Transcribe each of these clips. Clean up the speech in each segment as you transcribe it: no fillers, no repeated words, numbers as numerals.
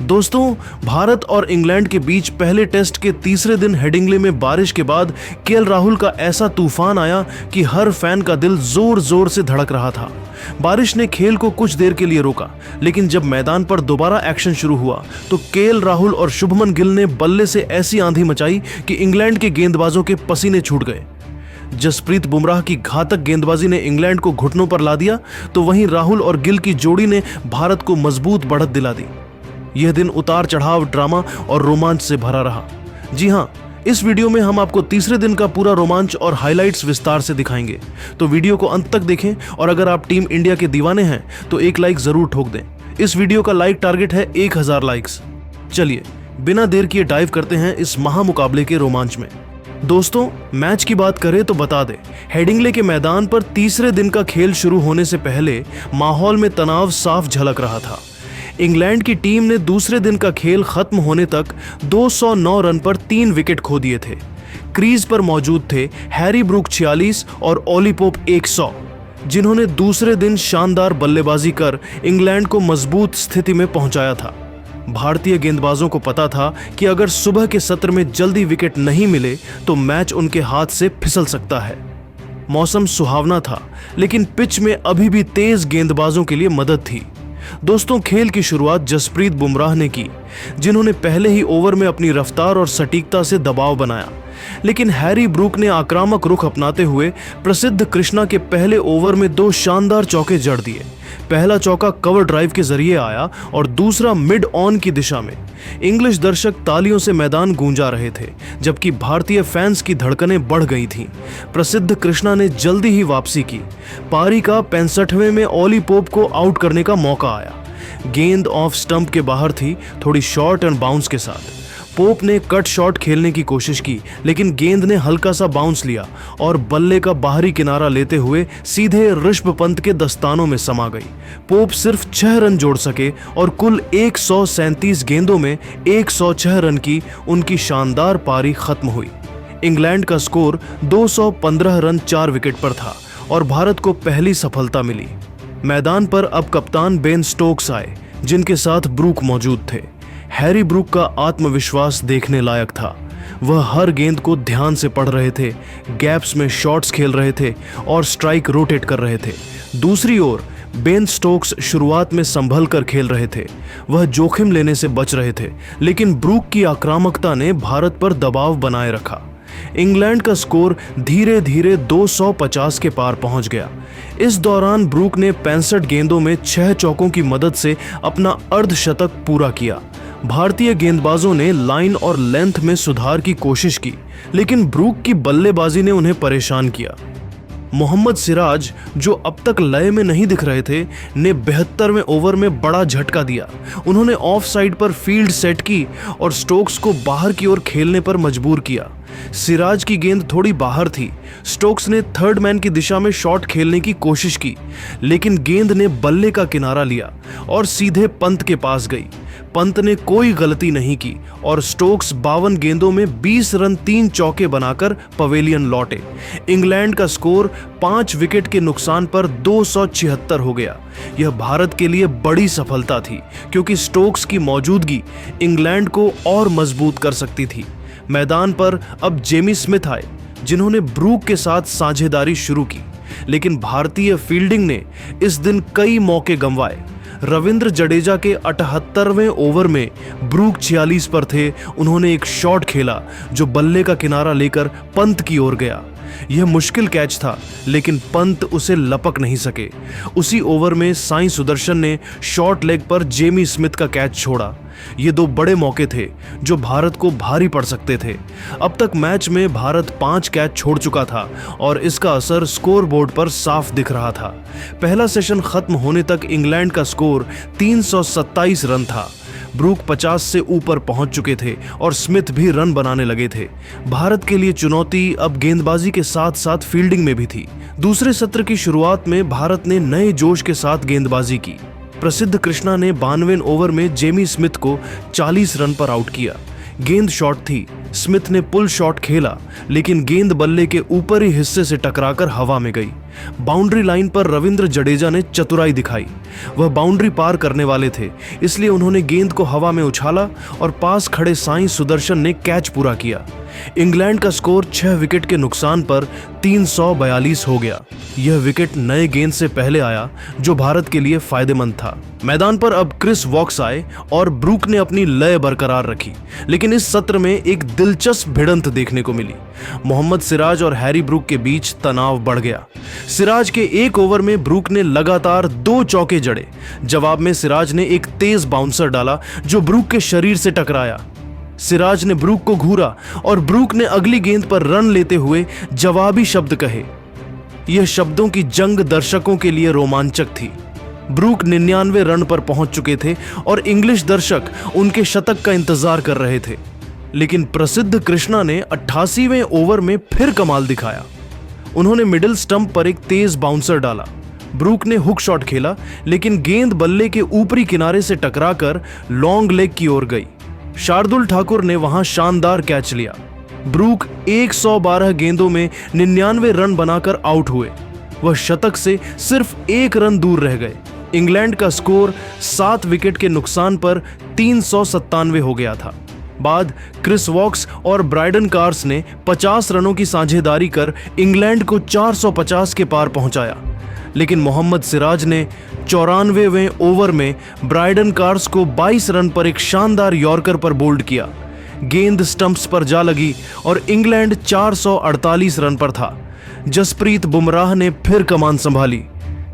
दोस्तों, भारत और इंग्लैंड के बीच पहले टेस्ट के तीसरे दिन हेडिंग्ले में बारिश के बाद केएल राहुल का ऐसा तूफान आया कि हर फैन का दिल जोर जोर से धड़क रहा था। बारिश ने खेल को कुछ देर के लिए रोका, लेकिन जब मैदान पर दोबारा एक्शन शुरू हुआ तो केएल राहुल और शुभमन गिल ने बल्ले से ऐसी आंधी मचाई कि इंग्लैंड के गेंदबाजों के पसीने छूट गए। जसप्रीत बुमराह की घातक गेंदबाजी ने इंग्लैंड को घुटनों पर ला दिया, तो वहीं राहुल और गिल की जोड़ी ने भारत को मजबूत बढ़त दिला दी। यह दिन उतार चढ़ाव, ड्रामा और रोमांच से भरा रहा। जी हां, इस वीडियो में हम आपको तीसरे दिन का पूरा रोमांच और हाइलाइट्स विस्तार से दिखाएंगे, तो वीडियो को अंत तक देखें। और अगर आप टीम इंडिया के दीवाने हैं तो एक लाइक जरूर ठोक दें। इस वीडियो का लाइक टारगेट है 1000 लाइक्स। चलिए बिना देर किए डाइव करते हैं इस महामुकाबले के रोमांच में। दोस्तों, मैच की बात करें तो बता दें, हेडिंग्ले के मैदान पर तीसरे दिन का खेल शुरू होने से पहले माहौल में तनाव साफ झलक रहा था। इंग्लैंड की टीम ने दूसरे दिन का खेल खत्म होने तक 209 रन पर 3 विकेट खो दिए थे। क्रीज पर मौजूद थे हैरी ब्रूक 46 और ओली पोप 100, जिन्होंने दूसरे दिन शानदार बल्लेबाजी कर इंग्लैंड को मजबूत स्थिति में पहुंचाया था। भारतीय गेंदबाजों को पता था कि अगर सुबह के सत्र में जल्दी विकेट नहीं मिले तो मैच उनके हाथ से फिसल सकता है। मौसम सुहावना था, लेकिन पिच में अभी भी तेज गेंदबाजों के लिए मदद थी। दोस्तों, खेल की शुरुआत जसप्रीत बुमराह ने की, जिन्होंने पहले ही ओवर में अपनी रफ्तार और सटीकता से दबाव बनाया। लेकिन हैरी ब्रूक ने आक्रामक रुख अपनाते हुए प्रसिद्ध कृष्णा के पहले ओवर में 2 शानदार चौके जड़ दिए। पहला चौका कवर ड्राइव के जरिए आया और दूसरा मिड ऑन की दिशा में। इंग्लिश दर्शक तालियों से मैदान गूंजा रहे थे, जबकि भारतीय फैंस की धड़कनें बढ़ गई थीं। प्रसिद्ध कृष्णा ने जल्दी ही वापसी की। पारी का 65वें में ओली पोप को आउट करने का मौका आया। गेंद ऑफ स्टंप के बाहर थी, थोड़ी शॉर्ट एंड बाउंस के साथ। पोप ने कट शॉट खेलने की कोशिश की, लेकिन गेंद ने हल्का सा बाउंस लिया और बल्ले का बाहरी किनारा लेते हुए सीधे ऋषभ पंत के दस्तानों में समा गई। पोप सिर्फ 6 रन जोड़ सके और कुल 137 गेंदों में 106 रन की उनकी शानदार पारी खत्म हुई। इंग्लैंड का स्कोर 215 रन 4 विकेट पर था और भारत को पहली सफलता मिली। मैदान पर अब कप्तान बेन स्टोक्स आए, जिनके साथ ब्रूक मौजूद थे। हैरी ब्रूक का आत्मविश्वास देखने लायक था। वह हर गेंद को ध्यान से पढ़ रहे थे, गैप्स में शॉट्स खेल रहे थे और स्ट्राइक रोटेट कर रहे थे। दूसरी ओर बेन स्टोक्स शुरुआत में संभल कर खेल रहे थे। वह जोखिम लेने से बच रहे थे, लेकिन ब्रूक की आक्रामकता ने भारत पर दबाव बनाए रखा। इंग्लैंड का स्कोर धीरे धीरे 250 के पार पहुंच गया। इस दौरान ब्रूक ने 65 गेंदों में 6 चौकों की मदद से अपना अर्धशतक पूरा किया। भारतीय गेंदबाजों ने लाइन और लेंथ में सुधार की कोशिश की, लेकिन ब्रूक की बल्लेबाजी ने उन्हें परेशान किया। मोहम्मद सिराज, जो अब तक लय में नहीं दिख रहे थे, ने 72वें ओवर में बड़ा झटका दिया। उन्होंने ऑफ साइड पर फील्ड सेट की और स्टोक्स को बाहर की ओर खेलने पर मजबूर किया। सिराज की गेंद थोड़ी बाहर थी। स्टोक्स ने थर्ड मैन की दिशा में शॉट खेलने की कोशिश की, लेकिन गेंद ने बल्ले का किनारा लिया और सीधे पंत के पास गई। पंत ने कोई गलती नहीं की और स्टोक्स 52 गेंदों में 20 रन 3 चौके बनाकर पवेलियन लौटे। इंग्लैंड का स्कोर 5 विकेट के नुकसान पर 276 हो गया। यह भारत के लिए बड़ी सफलता थी, क्योंकि स्टोक्स की मौजूदगी इंग्लैंड को और मजबूत कर सकती थी। मैदान पर अब जेमी स्मिथ आए, जिन्होंने ब्रूक के साथ साझेदारी शुरू की, लेकिन भारतीय फील्डिंग ने इस दिन कई मौके गंवाए। रविंद्र जडेजा के 78वें ओवर में ब्रूक 46 पर थे। उन्होंने एक शॉट खेला जो बल्ले का किनारा लेकर पंत की ओर गया। यह मुश्किल कैच था, लेकिन पंत उसे लपक नहीं सके। उसी ओवर में साई सुदर्शन ने शॉर्ट लेग पर जेमी स्मिथ का कैच छोड़ा। ये 2 बड़े मौके थे जो भारत को भारी पड़ सकते थे। अब तक मैच में भारत 5 कैच छोड़ चुका था और इसका असर स्कोर बोर्ड पर साफ दिख रहा था। पहला सेशन खत्म होने तक इंग्लैंड का स्कोर 327 रन था। ब्रूक 50 से ऊपर पहुंच चुके थे और स्मिथ भी रन बनाने लगे थे। भारत के लिए चुनौती अब गेंदबाजी के साथ साथ फील्डिंग में भी थी। दूसरे सत्र की शुरुआत में भारत ने नए जोश के साथ गेंदबाजी की। प्रसिद्ध कृष्णा ने 92वें ओवर में जेमी स्मिथ को 40 रन पर आउट किया। गेंद शॉर्ट थी। स्मिथ ने पुल शॉट खेला, लेकिन गेंद बल्ले के ऊपरी हिस्से से टकराकर हवा में गई। बाउंड्री लाइन पर रविंद्र जडेजा ने चतुराई दिखाई। वह बाउंड्री पार करने वाले थे, इसलिए उन्होंने गेंद को हवा में उछाला और पास खड़े साई सुदर्शन ने कैच पूरा किया। इंग्लैंड का स्कोर 6 विकेट के नुकसान पर 342 हो गया। यह विकेट नए गेंद से पहले आया, जो भारत के लिए फायदेमंद था। मैदान पर अब क्रिस वॉक्स आए और ब्रूक ने अपनी लय बरकरार रखी, लेकिन इस सत्र में एक दिलचस्प भिड़ंत देखने को मिली। मोहम्मद सिराज और हैरी ब्रूक के बीच तनाव बढ़ गया। सिराज के एक ओवर में ब्रूक ने लगातार 2 चौके जड़े। जवाब में सिराज ने एक तेज बाउंसर डाला जो ब्रूक के शरीर से टकराया। सिराज ने ब्रूक को घूरा और ब्रूक ने अगली गेंद पर रन लेते हुए जवाबी शब्द कहे। यह शब्दों की जंग दर्शकों के लिए रोमांचक थी। ब्रूक 99 रन पर पहुंच चुके थे और इंग्लिश दर्शक उनके शतक का इंतजार कर रहे थे। लेकिन प्रसिद्ध कृष्णा ने 88वें ओवर में फिर कमाल दिखाया। उन्होंने मिडिल स्टंप पर एक तेज बाउंसर डाला। ब्रूक ने हुक शॉट खेला, लेकिन गेंद बल्ले के ऊपरी किनारे से टकराकर लॉन्ग लेग की ओर गई। शार्दुल ठाकुर ने वहां शानदार कैच लिया। ब्रूक 112 गेंदों में 99 रन बनाकर आउट हुए। वह शतक से सिर्फ 1 रन दूर रह गए। इंग्लैंड का स्कोर 7 विकेट के नुकसान पर 397 हो गया था। बाद क्रिस वॉक्स और ब्राइडन कार्स ने 50 रनों की साझेदारी कर इंग्लैंड को 450 के पार पहुंचाया, लेकिन मोहम्मद सिराज ने 94वें ओवर में ब्राइडन कार्स को 22 रन पर एक शानदार यॉर्कर पर बोल्ड किया। गेंद स्टंप्स पर जा लगी और इंग्लैंड 448 रन पर था। जसप्रीत बुमराह ने फिर कमान संभाली।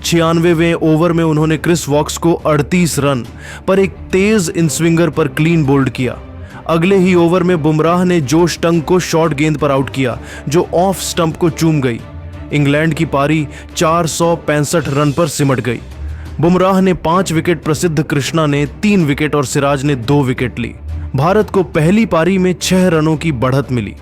96वें ओवर में उन्होंने क्रिस वॉक्स को 38 रन पर एक तेज इनस्विंगर पर क्लीन बोल्ड किया। अगले ही ओवर में बुमराह ने जोश टंग को शॉर्ट गेंद पर आउट किया, जो ऑफ स्टंप को चूम गई। इंग्लैंड की पारी 465 रन पर सिमट गई। बुमराह ने 5 विकेट, प्रसिद्ध कृष्णा ने 3 विकेट और सिराज ने 2 विकेट ली। भारत को पहली पारी में 6 रनों की बढ़त मिली।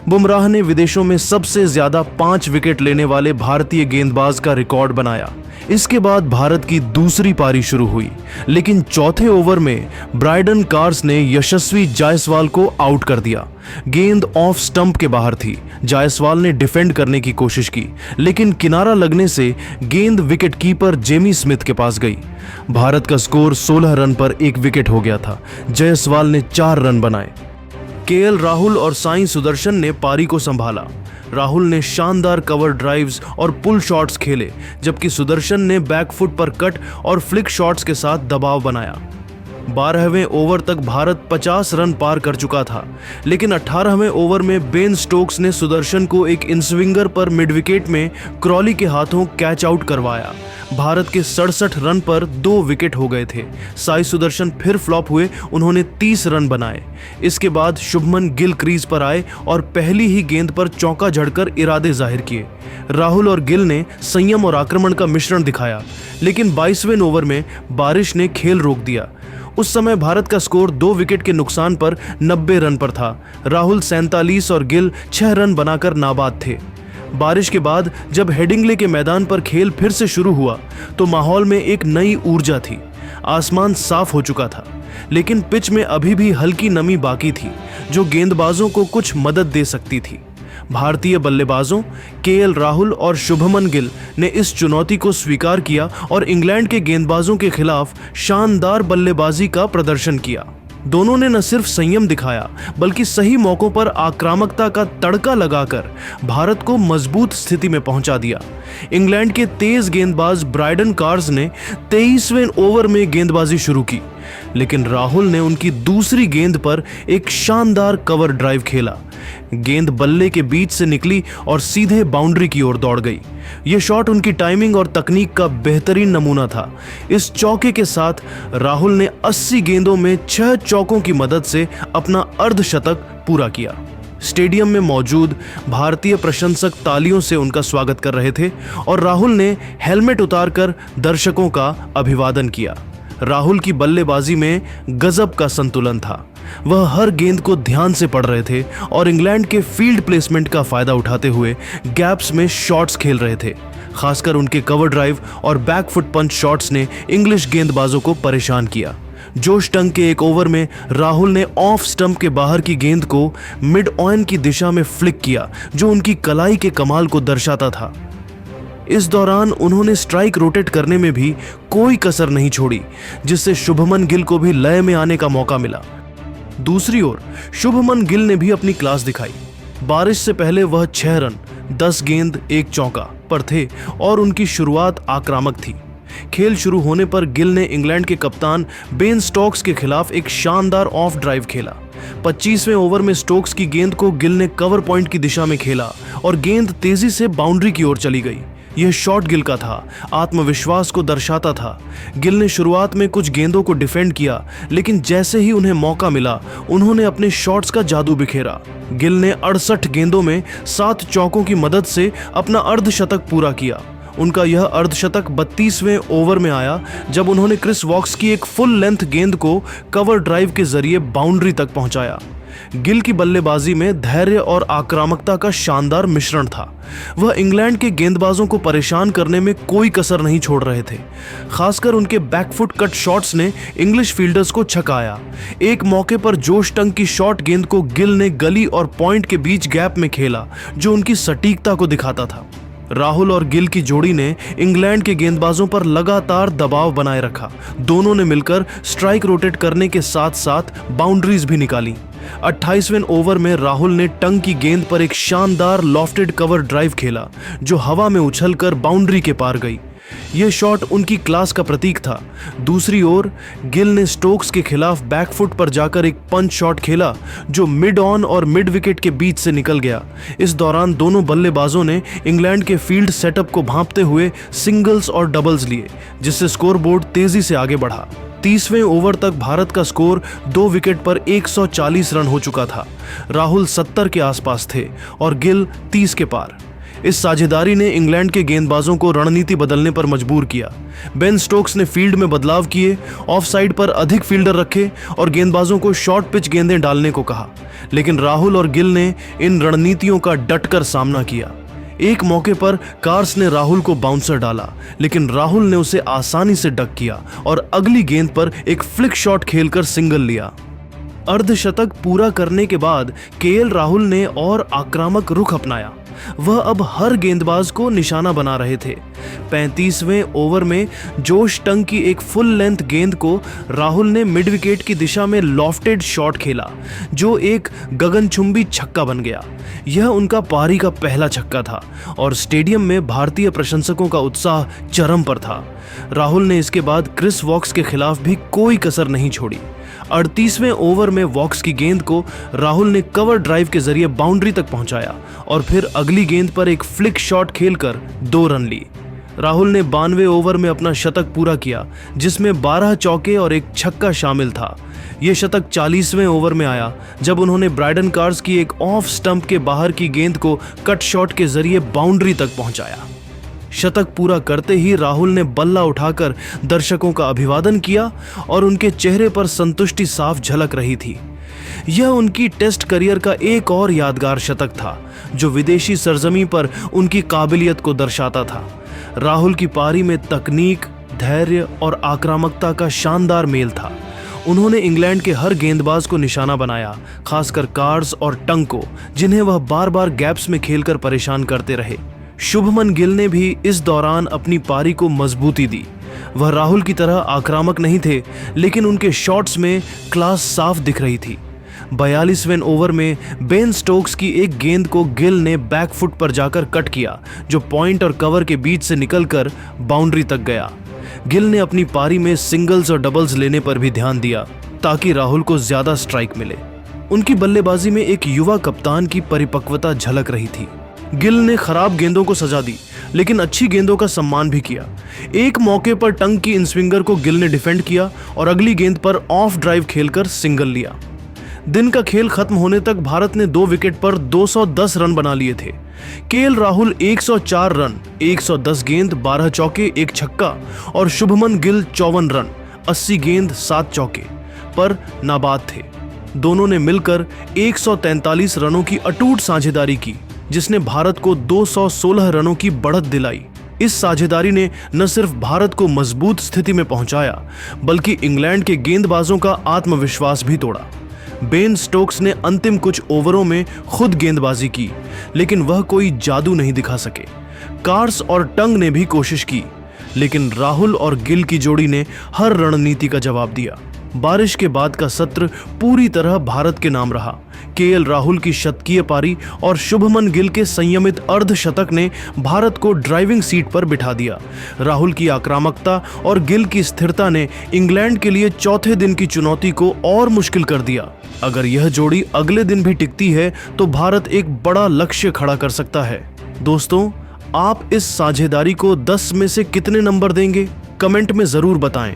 बुमराह ने विदेशों में सबसे ज्यादा 5 विकेट लेने वाले भारतीय गेंदबाज का रिकॉर्ड बनाया। इसके बाद भारत की दूसरी पारी शुरू हुई, लेकिन चौथे ओवर में ब्राइडन कार्स ने यशस्वी जायसवाल को आउट कर दिया। गेंद ऑफ स्टंप के बाहर थी। जायसवाल ने डिफेंड करने की कोशिश की, लेकिन किनारा लगने से गेंद विकेटकीपर जेमी स्मिथ के पास गई। भारत का स्कोर 16 रन पर 1 विकेट हो गया था। जायसवाल ने 4 रन बनाए। केएल राहुल और साई सुदर्शन ने पारी को संभाला। राहुल ने शानदार कवर ड्राइव्स और पुल शॉट्स खेले, जबकि सुदर्शन ने बैकफुट पर कट और फ्लिक शॉट्स के साथ दबाव बनाया। 12वें ओवर तक भारत 50 रन पार कर चुका था, लेकिन 18वें ओवर में बेन स्टोक्स ने सुदर्शन को एक इनस्विंगर पर मिड विकेट में क्रॉली के हाथों कैच आउट करवाया। भारत के 67 रन पर 2 विकेट हो गए थे। साई सुदर्शन फिर फ्लॉप हुए, उन्होंने 30 रन बनाए। इसके बाद शुभमन गिल क्रीज पर आए और पहली ही गेंद पर चौका जड़कर इरादे जाहिर किए। राहुल और गिल ने संयम और आक्रमण का मिश्रण दिखाया, लेकिन 22वें ओवर में बारिश ने खेल रोक दिया। उस समय भारत का स्कोर 2 विकेट के नुकसान पर 90 रन पर था। राहुल 47 और गिल 6 रन बनाकर नाबाद थे। बारिश के बाद जब हेडिंग्ले के मैदान पर खेल फिर से शुरू हुआ तो माहौल में एक नई ऊर्जा थी। आसमान साफ हो चुका था, लेकिन पिच में अभी भी हल्की नमी बाकी थी, जो गेंदबाजों को कुछ मदद दे सकती थी। भारतीय बल्लेबाजों केएल राहुल और शुभमन गिल ने इस चुनौती को स्वीकार किया और इंग्लैंड के गेंदबाजों के खिलाफ शानदार बल्लेबाजी का प्रदर्शन किया। दोनों ने न सिर्फ संयम दिखाया, बल्कि सही मौकों पर आक्रामकता का तड़का लगाकर भारत को मजबूत स्थिति में पहुंचा दिया। इंग्लैंड के तेज गेंदबाज ब्राइडन कार्स ने 23वें ओवर में गेंदबाजी शुरू की, लेकिन राहुल ने उनकी दूसरी गेंद पर एक शानदार कवर ड्राइव खेला। गेंद बल्ले के बीच से निकली और सीधे बाउंड्री की ओर दौड़ गई। यह शॉट उनकी टाइमिंग और तकनीक का बेहतरीन नमूना था। इस चौके के साथ राहुल ने 80 गेंदों में 6 चौकों की मदद से अपना अर्धशतक पूरा किया। स्टेडियम में मौजूद भारतीय प्रशंसक तालियों से उनका स्वागत कर रहे थे और राहुल ने हेलमेट उतारकर दर्शकों का अभिवादन किया। राहुल की बल्लेबाजी में गजब का संतुलन था। वह हर गेंद को ध्यान से पढ़ रहे थे और इंग्लैंड के फील्ड प्लेसमेंट का फायदा उठाते हुए गैप्स में शॉट्स खेल रहे थे। खासकर उनके कवर ड्राइव और बैकफुट पंच शॉट्स ने इंग्लिश गेंदबाजों को परेशान किया। जोश टंग के एक ओवर में राहुल ने ऑफ स्टंप के बाहर की गेंद को मिड ऑन की दिशा में फ्लिक किया, जो उनकी कलाई के कमाल को दर्शाता था। इस दौरान उन्होंने स्ट्राइक रोटेट करने में भी कोई कसर नहीं छोड़ी, जिससे शुभमन गिल को भी लय में आने का मौका मिला। दूसरी ओर शुभमन गिल ने भी अपनी क्लास दिखाई। बारिश से पहले वह 6 रन 10 गेंद 1 चौका पर थे और उनकी शुरुआत आक्रामक थी। खेल शुरू होने पर गिल ने इंग्लैंड के कप्तान बेन स्टोक्स के खिलाफ एक शानदार ऑफ ड्राइव खेला। 25वें ओवर में स्टोक्स की गेंद को गिल ने कवर पॉइंट की दिशा में खेला और गेंद तेजी से बाउंड्री की ओर चली गई। यह शॉट गिल का था, आत्मविश्वास को दर्शाता था। गिल ने शुरुआत में कुछ गेंदों को डिफेंड किया, लेकिन जैसे ही उन्हें मौका मिला उन्होंने अपने शॉट्स का जादू बिखेरा। गिल ने 68 गेंदों में 7 चौकों की मदद से अपना अर्धशतक पूरा किया। उनका यह अर्धशतक 32वें ओवर में आया, जब उन्होंने क्रिस वॉक्स की एक फुल लेंथ गेंद को कवर ड्राइव के जरिए बाउंड्री तक पहुंचाया। गिल की बल्लेबाजी में धैर्य और आक्रामकता का शानदार मिश्रण था। वह इंग्लैंड के गेंदबाजों को परेशान करने में कोई कसर नहीं छोड़ रहे थे। खासकर उनके बैकफुट कट शॉट्स ने इंग्लिश फील्डर्स को छकाया। एक मौके पर जोश टंग की शॉर्ट गेंद को गिल ने गली और पॉइंट के बीच गैप में खेला, जो उनकी सटीकता को दिखाता था। राहुल और गिल की जोड़ी ने इंग्लैंड के गेंदबाजों पर लगातार दबाव बनाए रखा। दोनों ने मिलकर स्ट्राइक रोटेट करने के साथ साथ बाउंड्रीज भी निकाली। 28वें ओवर में राहुल ने टंग की गेंद पर एक शानदार लॉफ्टेड कवर ड्राइव खेला, जो हवा में उछलकर बाउंड्री के पार गई। यह शॉट उनकी क्लास का प्रतीक था। दूसरी ओर गिल ने स्टोक्स के खिलाफ बैकफुट पर जाकर एक पंच शॉट खेला, जो मिड ऑन और मिड विकेट के बीच से निकल गया। इस दौरान दोनों बल्लेबाजों ने इंग्लैंड के फील्ड सेटअप को भांपते हुए सिंगल्स और डबल्स लिए, जिससे स्कोरबोर्ड तेजी से आगे बढ़ा। 30वें ओवर तक भारत का स्कोर 2 विकेट पर 140 रन हो चुका था। राहुल 70 के आसपास थे और गिल 30 के पार। इस साझेदारी ने इंग्लैंड के गेंदबाजों को रणनीति बदलने पर मजबूर किया। बेन स्टोक्स ने फील्ड में बदलाव किए, ऑफ साइड पर अधिक फील्डर रखे और गेंदबाजों को शॉर्ट पिच गेंदें डालने को कहा, लेकिन राहुल और गिल ने इन रणनीतियों का डटकर सामना किया। एक मौके पर कार्स ने राहुल को बाउंसर डाला, लेकिन राहुल ने उसे आसानी से डक किया और अगली गेंद पर एक फ्लिक शॉट खेलकर सिंगल लिया। अर्धशतक पूरा करने के बाद केएल राहुल ने और आक्रामक रुख अपनाया। वह अब हर गेंदबाज को निशाना बना रहे थे। 35वें ओवर में जोश टंग की एक फुल लेंथ गेंद को राहुल ने मिड विकेट की दिशा में लॉफ्टेड शॉट खेला, जो एक गगनचुंबी छक्का बन गया। यह उनका पारी का पहला छक्का था और स्टेडियम में भारतीय प्रशंसकों का उत्साह चरम पर था। राहुल ने इसके बाद क्रिस वॉक्स के खिलाफ भी कोई कसर नहीं छोड़ी। 38वें ओवर में वॉक्स की गेंद को राहुल ने कवर ड्राइव के जरिए बाउंड्री तक पहुंचाया और फिर अगली गेंद पर एक फ्लिक शॉट खेलकर 2 रन ली। राहुल ने 92वें ओवर में अपना शतक पूरा किया, जिसमें 12 चौके और एक छक्का शामिल था। यह शतक 40वें ओवर में आया, जब उन्होंने ब्रायडन कार्स की एक ऑफ स्टंप के बाहर की गेंद को कट शॉट के जरिए बाउंड्री तक पहुंचाया। शतक पूरा करते ही राहुल ने बल्ला उठाकर दर्शकों का अभिवादन किया और उनके चेहरे पर संतुष्टि साफ झलक रही थी। यह उनकी टेस्ट करियर का एक और यादगार शतक था, जो विदेशी सरजमी पर उनकी काबिलियत को दर्शाता था। राहुल की पारी में तकनीक, धैर्य और आक्रामकता का शानदार मेल था। उन्होंने इंग्लैंड के हर गेंदबाज को निशाना बनाया, खासकर कार्स और टंग को, जिन्हें वह बार बार गैप्स में खेलकर परेशान करते रहे। शुभमन गिल ने भी इस दौरान अपनी पारी को मजबूती दी। वह राहुल की तरह आक्रामक नहीं थे, लेकिन उनके शॉट्स में क्लास साफ दिख रही थी। 42वें ओवर में बेन स्टोक्स की एक गेंद को गिल ने बैकफुट पर जाकर कट किया, जो पॉइंट और कवर के बीच से निकलकर बाउंड्री तक गया। गिल ने अपनी पारी में सिंगल्स और डबल्स लेने पर भी ध्यान दिया, ताकि राहुल को ज्यादा स्ट्राइक मिले। उनकी बल्लेबाजी में एक युवा कप्तान की परिपक्वता झलक रही थी। गिल ने खराब गेंदों को सजा दी, लेकिन अच्छी गेंदों का सम्मान भी किया। एक मौके पर टंग की इनस्विंगर को गिल ने डिफेंड किया और अगली गेंद पर ऑफ ड्राइव खेलकर सिंगल लिया। दिन का खेल खत्म होने तक भारत ने 2 विकेट पर 210 रन बना लिए थे। केएल राहुल 104 रन, 110 गेंद, 12 चौके, 1 छक्का और शुभमन गिल 54 रन, 80 गेंद, 7 चौके पर नाबाद थे। दोनों ने मिलकर 143 रनों की अटूट साझेदारी की, जिसने भारत को 216 रनों की बढ़त दिलाई। इस साझेदारी ने न सिर्फ भारत को मजबूत स्थिति में पहुंचाया, बल्कि इंग्लैंड के गेंदबाजों का आत्मविश्वास भी तोड़ा। बेन स्टोक्स ने अंतिम कुछ ओवरों में खुद गेंदबाजी की, लेकिन वह कोई जादू नहीं दिखा सके। कार्स और टंग ने भी कोशिश की, लेकिन राहुल और गिल की जोड़ी ने हर रणनीति का जवाब दिया। बारिश के बाद का सत्र पूरी तरह भारत के नाम रहा। केएल राहुल की शतकीय पारी और शुभमन गिल के संयमित अर्धशतक ने भारत को ड्राइविंग सीट पर बिठा दिया। राहुल की आक्रामकता और गिल की स्थिरता ने इंग्लैंड के लिए चौथे दिन की चुनौती को और मुश्किल कर दिया। अगर यह जोड़ी अगले दिन भी टिकती है तो भारत एक बड़ा लक्ष्य खड़ा कर सकता है। दोस्तों, आप इस साझेदारी को 10 में से कितने नंबर देंगे? कमेंट में जरूर बताएं।